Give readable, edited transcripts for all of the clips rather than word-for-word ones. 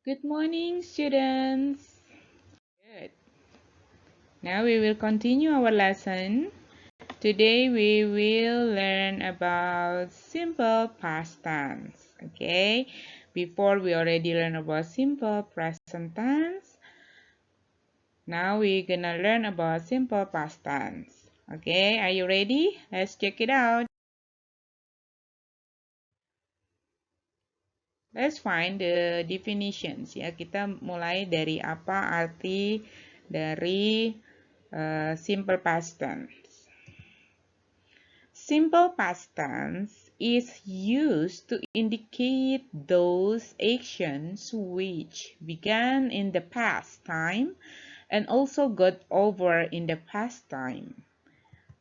Good morning, students. Good. Now we will continue our lesson. Today we will learn about simple past tense. Okay? Before we already learn about simple present tense. Now we're gonna learn about simple past tense. Okay, are you ready? Let's check it out. Let's find the definitions ya. Kita mulai dari apa arti dari simple past tense. Simple past tense is used to indicate those actions which began in the past time and also got over in the past time.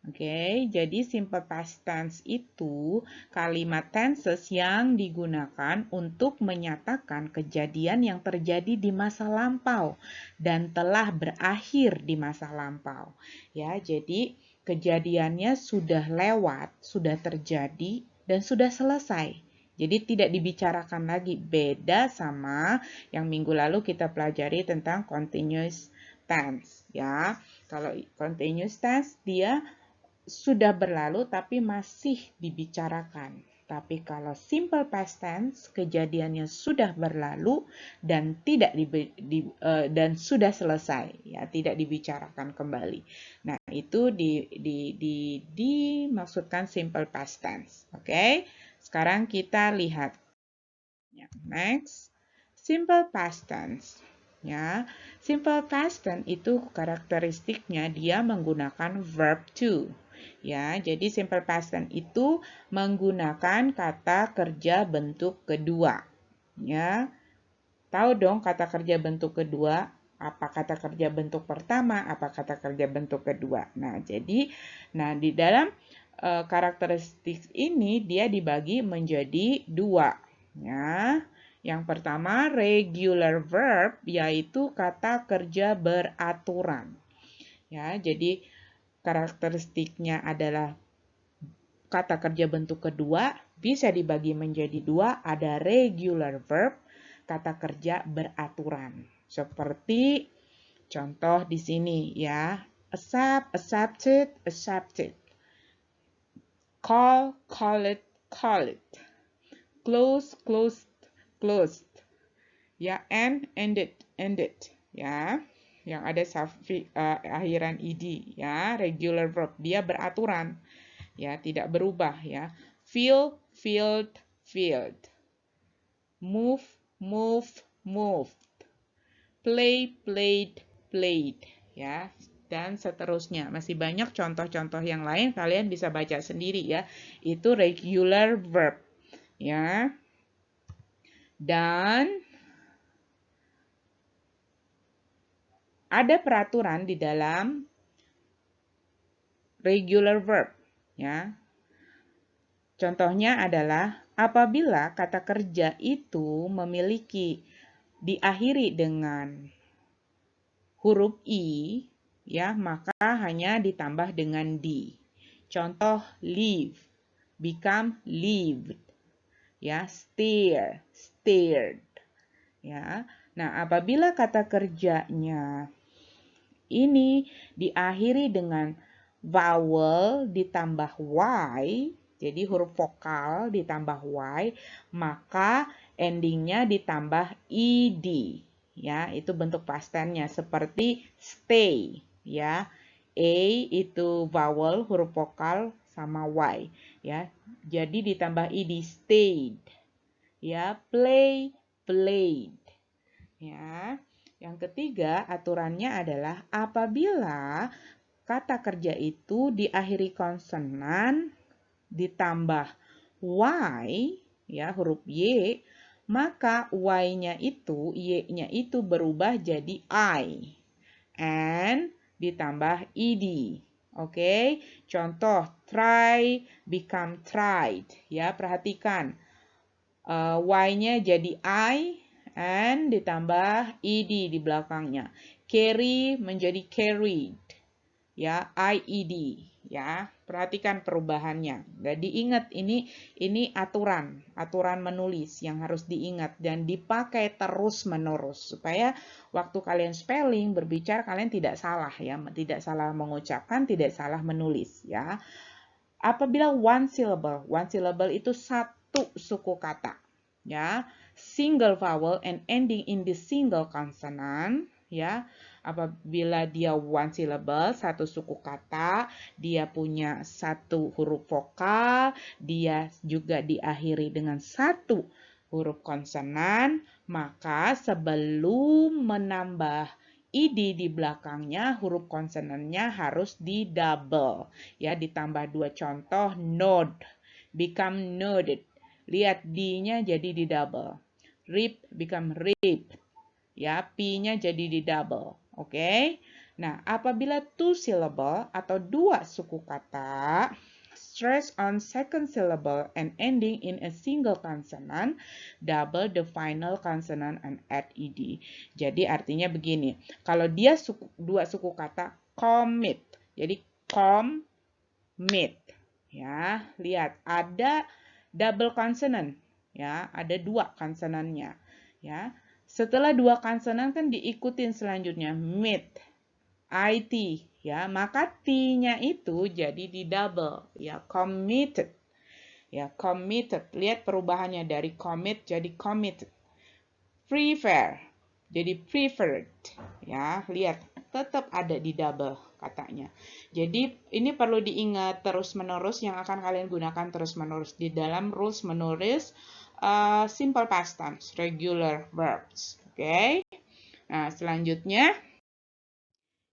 Oke, jadi simple past tense itu kalimat tenses yang digunakan untuk menyatakan kejadian yang terjadi di masa lampau dan telah berakhir di masa lampau. Ya, jadi kejadiannya sudah lewat, sudah terjadi dan sudah selesai. Jadi tidak dibicarakan lagi, beda sama yang minggu lalu kita pelajari tentang continuous tense ya. Kalau continuous tense dia sudah berlalu tapi masih dibicarakan. Tapi kalau simple past tense, kejadiannya sudah berlalu dan tidak dan sudah selesai, ya, tidak dibicarakan kembali. Nah, itu dimaksudkan simple past tense. Oke? Sekarang kita lihat. Next, simple past tense. Ya, simple past tense itu karakteristiknya dia menggunakan verb to. Ya, jadi simple past tense itu menggunakan kata kerja bentuk kedua. Ya, tahu dong kata kerja bentuk kedua? Apa kata kerja bentuk pertama? Apa kata kerja bentuk kedua? Nah, jadi, di dalam karakteristik ini dia dibagi menjadi dua. Ya, yang pertama regular verb, yaitu kata kerja beraturan. Ya, jadi karakteristiknya adalah kata kerja bentuk kedua bisa dibagi menjadi dua, ada regular verb, kata kerja beraturan. Seperti contoh di sini ya, accept, accepted, accepted. Call, call it, call it. Close, closed, closed. Ya, end, ended, ended. Ya, yang ada akhiran ed ya, regular verb, dia beraturan. Ya, tidak berubah ya. Feel, filled, filled. Move, moved, moved. Play, played, played. Ya, dan seterusnya. Masih banyak contoh-contoh yang lain, kalian bisa baca sendiri ya. Itu regular verb. Ya. Dan ada peraturan di dalam regular verb, ya. Contohnya adalah apabila kata kerja itu memiliki diakhiri dengan huruf i, ya, maka hanya ditambah dengan di. Contoh live, become lived, ya, stare, stared, ya. Nah, apabila kata kerjanya ini diakhiri dengan vowel ditambah y, jadi huruf vokal ditambah y, maka endingnya ditambah ed. Ya, itu bentuk past tense-nya seperti stay, ya. A itu vowel huruf vokal sama y, ya. Jadi ditambah ed, stayed. Ya, play, played. Ya. Yang ketiga, aturannya adalah apabila kata kerja itu diakhiri konsonan ditambah y, ya, huruf y, maka y-nya itu, y-nya itu berubah jadi I. And ditambah ed. Oke, contoh try, become tried. Ya, perhatikan. Y-nya jadi I, and ditambah ed di belakangnya. Carry menjadi carried. Ya, ied. ya. Perhatikan perubahannya. Nggak diingat, ini aturan menulis yang harus diingat dan dipakai terus-menerus supaya waktu kalian spelling berbicara kalian tidak salah ya, tidak salah mengucapkan, tidak salah menulis ya. Apabila one syllable itu satu suku kata ya, single vowel and ending in the single consonant ya. Apabila dia one syllable, satu suku kata, dia punya satu huruf vokal, dia juga diakhiri dengan satu huruf konsonan, maka sebelum menambah id di belakangnya, huruf konsonannya harus di double. Ya, ditambah dua contoh, node, become nodded. Lihat D-nya jadi di double. Rip become rip. Ya, P-nya jadi di double. Oke. Nah, apabila two syllable atau dua suku kata, stress on second syllable and ending in a single consonant, double the final consonant and add ed. Jadi artinya begini, kalau dia dua suku kata, commit. Jadi commit. Ya, lihat ada double consonant. Ya, ada dua konsonannya. Ya. Setelah dua konsonan kan diikutin selanjutnya mit, it, ya, maka t-nya itu jadi di double, ya, committed, ya, committed. Lihat perubahannya dari commit jadi committed. Prefer, jadi preferred, ya, lihat tetap ada di double katanya. Jadi ini perlu diingat terus-menerus yang akan kalian gunakan terus-menerus di dalam rules menulis simple past tense, regular verbs. Oke. Nah, selanjutnya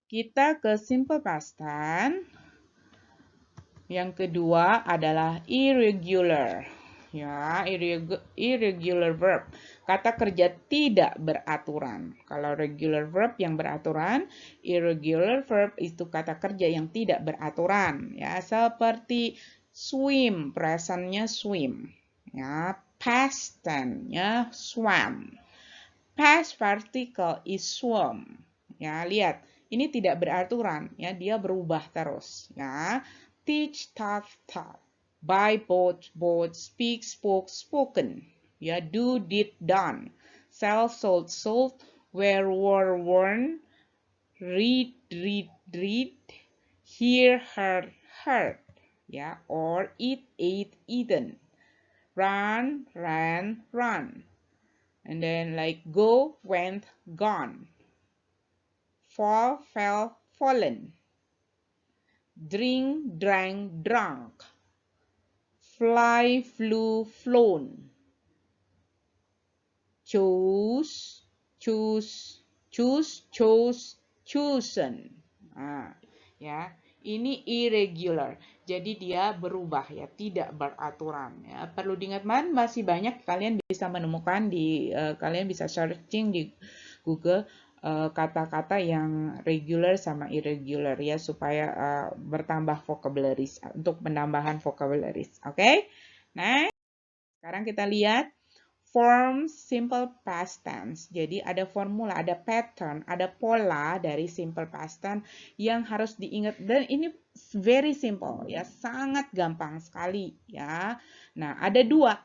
kita ke simple past tense. Yang kedua adalah irregular. Ya, irregular verb. Kata kerja tidak beraturan. Kalau regular verb yang beraturan, irregular verb itu kata kerja yang tidak beraturan. Ya, seperti swim, presentnya swim. Ya, past tense-nya swam. Past particle is swam. Ya, lihat, ini tidak beraturan, ya, dia berubah terus, ya. Teach, taught, taught. Buy, bought, bought. Speak, spoke, spoken. Ya, do, did, done. Sell, sold, sold. Wear, wore, worn. Read, read, read. Hear, heard, heard. Ya, or eat, ate, eaten. Run, ran, run. And then like go, went, gone. Fall, fell, fallen. Drink, drank, drunk. Fly, flew, flown. Choose, choose, choose, chose, chosen. Nah, ya, ini irregular. Jadi dia berubah ya, tidak beraturan ya. Perlu diingat, masih banyak kalian bisa menemukan di kalian bisa searching di Google kata-kata yang regular sama irregular ya, supaya bertambah vocabularies untuk penambahan vocabularies. Oke? Nah, sekarang kita lihat form simple past tense. Jadi ada formula, ada pattern, ada pola dari simple past tense yang harus diingat, dan ini very simple ya, sangat gampang sekali ya. Nah, ada dua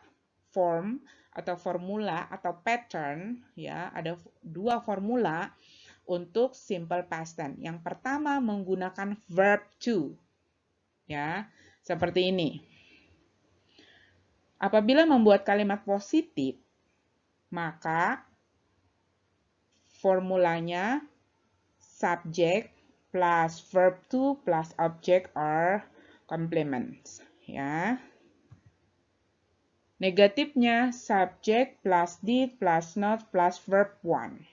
form atau formula atau pattern ya, ada dua formula untuk simple past tense. Yang pertama menggunakan verb to ya, seperti ini. Apabila membuat kalimat positif, maka formulanya subject plus verb to plus object or complements ya. Negatifnya subject plus did plus not plus verb one.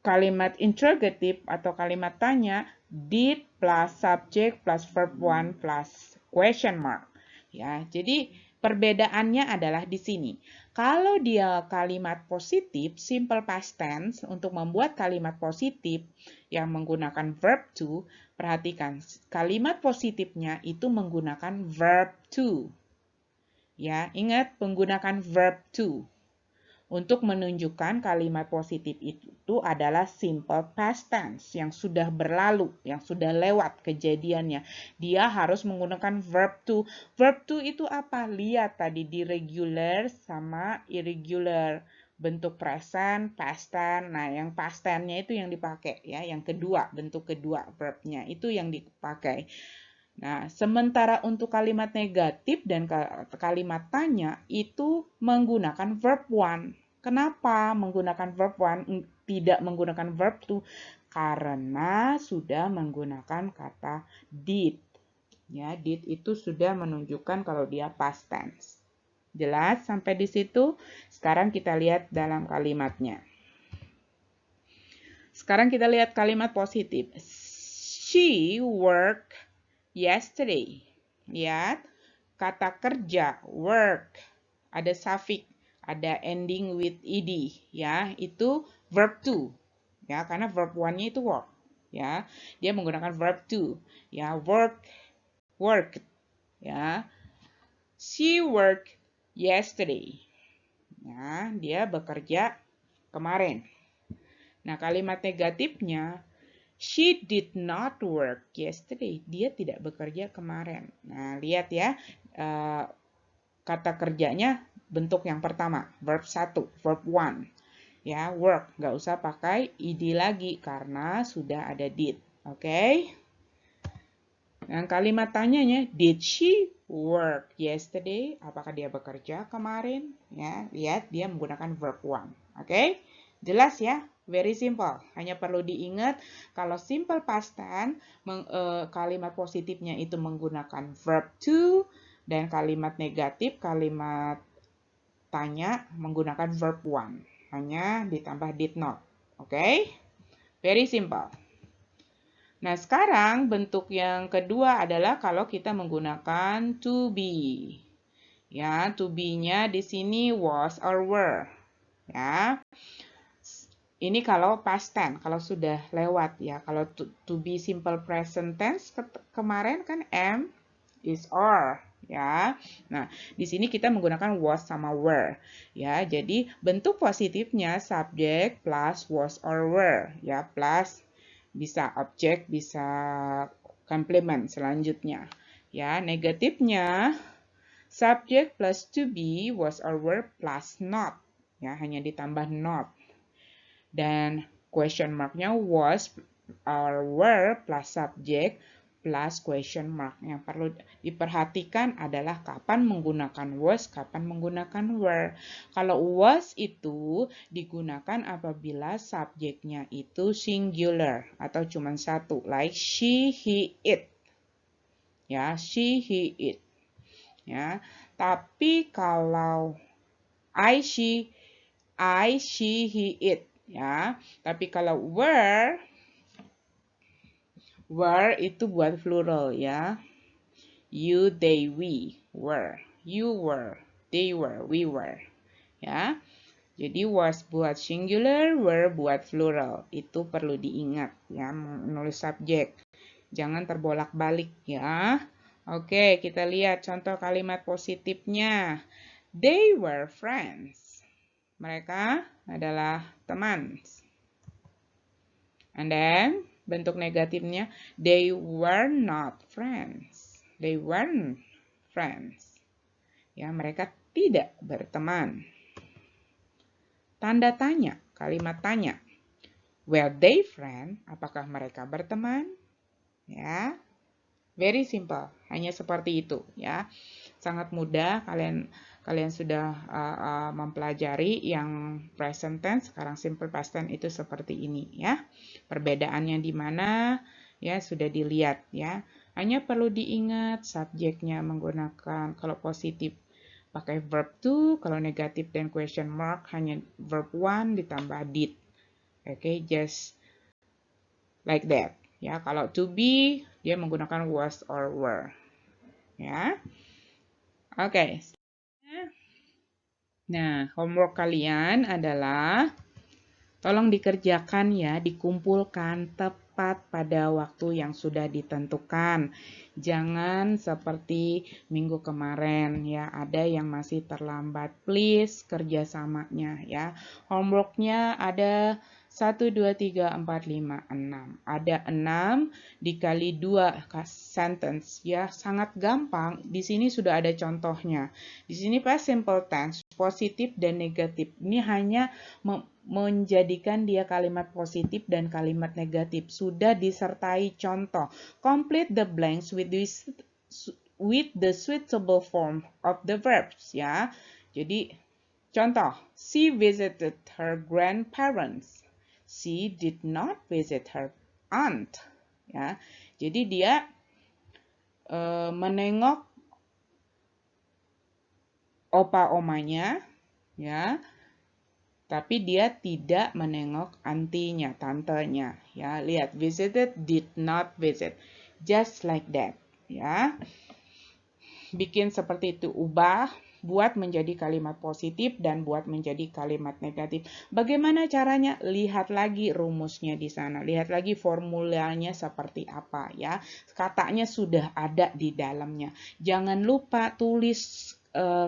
Kalimat interrogative atau kalimat tanya, did plus subject plus verb one plus question mark. Ya, jadi perbedaannya adalah di sini. Kalau dia kalimat positif, simple past tense, untuk membuat kalimat positif yang menggunakan verb to, perhatikan kalimat positifnya itu menggunakan verb to. Ya, ingat menggunakan verb to. Untuk menunjukkan kalimat positif itu adalah simple past tense yang sudah berlalu, yang sudah lewat kejadiannya. Dia harus menggunakan verb to. Verb to itu apa? Lihat tadi di regular sama irregular. Bentuk present, past tense. Nah, yang past tense-nya itu yang dipakai ya, yang kedua, bentuk kedua verbnya itu yang dipakai. Nah, sementara untuk kalimat negatif dan kalimat tanya itu menggunakan verb one. Kenapa menggunakan verb one, tidak menggunakan verb two? Karena sudah menggunakan kata did. Ya, did itu sudah menunjukkan kalau dia past tense. Jelas sampai di situ? Sekarang kita lihat dalam kalimatnya. Sekarang kita lihat kalimat positif. She worked yesterday. Lihat, kata kerja, work, ada suffix, ada ending with ed, ya, itu verb to, ya, karena verb one-nya itu work, ya, dia menggunakan verb to, ya, work, ya, she worked yesterday, ya, dia bekerja kemarin. Nah, kalimat negatifnya, she did not work yesterday. Dia tidak bekerja kemarin. Nah, lihat ya, kata kerjanya bentuk yang pertama, verb 1, verb 1. Ya, work, nggak usah pakai ed lagi karena sudah ada did. Oke? Dan kalimat tanyanya, did she work yesterday? Apakah dia bekerja kemarin? Ya, lihat dia menggunakan verb 1. Oke? Jelas ya? Very simple. Hanya perlu diingat kalau simple past tense kalimat positifnya itu menggunakan verb to dan kalimat negatif kalimat tanya menggunakan verb one. Hanya ditambah did not. Oke? Very simple. Nah, sekarang bentuk yang kedua adalah kalau kita menggunakan to be. Ya, to be-nya di sini was or were. Ya. Ini kalau past tense, kalau sudah lewat ya. Kalau to be simple present tense kemarin kan am, is, or ya. Nah, di sini kita menggunakan was sama were ya. Jadi bentuk positifnya subject plus was or were ya, plus bisa objek, bisa complement selanjutnya. Ya, negatifnya subject plus to be was or were plus not. Ya, hanya ditambah not. Dan question mark-nya was or were plus subject plus question mark. Yang perlu diperhatikan adalah kapan menggunakan was, kapan menggunakan were. Kalau was itu digunakan apabila subjeknya itu singular atau cuma satu, like she, he, it. Ya, she, he, it. Ya, tapi kalau I, she, he, it. Ya, tapi kalau were itu buat plural ya. You, they, we, were. You were, they were, we were. Ya. Jadi was buat singular, were buat plural. Itu perlu diingat ya, menulis subjek. Jangan terbolak-balik ya. Oke, kita lihat contoh kalimat positifnya. They were friends. Mereka adalah teman. And then, bentuk negatifnya, they were not friends. They weren't friends. Ya, mereka tidak berteman. Tanda tanya, kalimat tanya. Were they friends? Apakah mereka berteman? Ya, very simple. Hanya seperti itu ya. Sangat mudah, kalian sudah mempelajari yang present tense, sekarang simple past tense itu seperti ini ya. Perbedaannya di mana ya sudah dilihat ya. Hanya perlu diingat subjeknya menggunakan kalau positif pakai verb to, kalau negatif dan question mark hanya verb one ditambah did. Oke, just like that. Ya, kalau to be dia menggunakan was or were. Ya. Oke. Nah, homework kalian adalah tolong dikerjakan ya, dikumpulkan tepat pada waktu yang sudah ditentukan. Jangan seperti minggu kemarin ya, ada yang masih terlambat. Please kerjasamanya ya. Homeworknya ada 1, 2, 3, 4, 5, 6. Ada 6 dikali 2 sentence ya, sangat gampang. Di sini sudah ada contohnya. Di sini past simple tense, positif dan negatif. Ini hanya menjadikan dia kalimat positif dan kalimat negatif. Sudah disertai contoh. Complete the blanks with the suitable form of the verbs ya. Jadi contoh, she visited her grandparents. She did not visit her aunt. Ya, jadi dia menengok opa-omanya, ya, tapi dia tidak menengok antinya, tantenya. Ya, lihat, visited, did not visit, just like that. Ya, bikin seperti itu, ubah. Buat menjadi kalimat positif dan buat menjadi kalimat negatif. Bagaimana caranya? Lihat lagi rumusnya di sana. Lihat lagi formulanya seperti apa ya. Katanya sudah ada di dalamnya. Jangan lupa tulis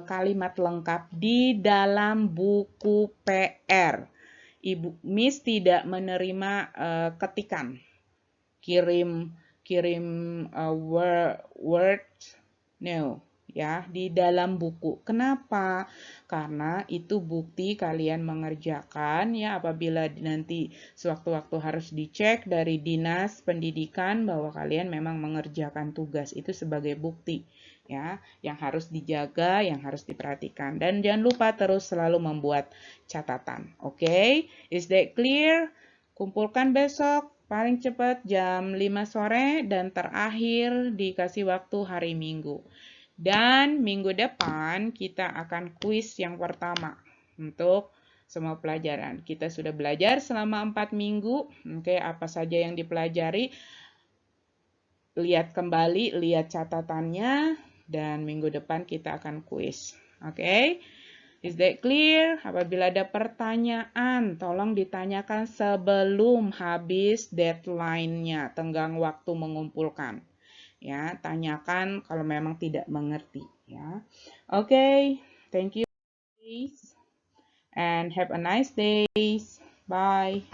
kalimat lengkap di dalam buku PR. Miss tidak menerima ketikan. Kirim word no. Ya, di dalam buku. Kenapa? Karena itu bukti kalian mengerjakan ya, apabila nanti sewaktu-waktu harus dicek dari dinas pendidikan bahwa kalian memang mengerjakan tugas, itu sebagai bukti ya, yang harus dijaga, yang harus diperhatikan. Dan jangan lupa terus selalu membuat catatan. Oke? Is that clear? Kumpulkan besok paling cepat jam 5 sore dan terakhir dikasih waktu hari Minggu. Dan minggu depan kita akan kuis yang pertama untuk semua pelajaran. Kita sudah belajar selama 4 minggu. Oke, apa saja yang dipelajari? Lihat kembali, lihat catatannya, dan minggu depan kita akan kuis. Oke? Is that clear? Apabila ada pertanyaan, tolong ditanyakan sebelum habis deadline-nya, tenggang waktu mengumpulkan. Ya, tanyakan kalau memang tidak mengerti ya. Oke, thank you and have a nice day. Bye.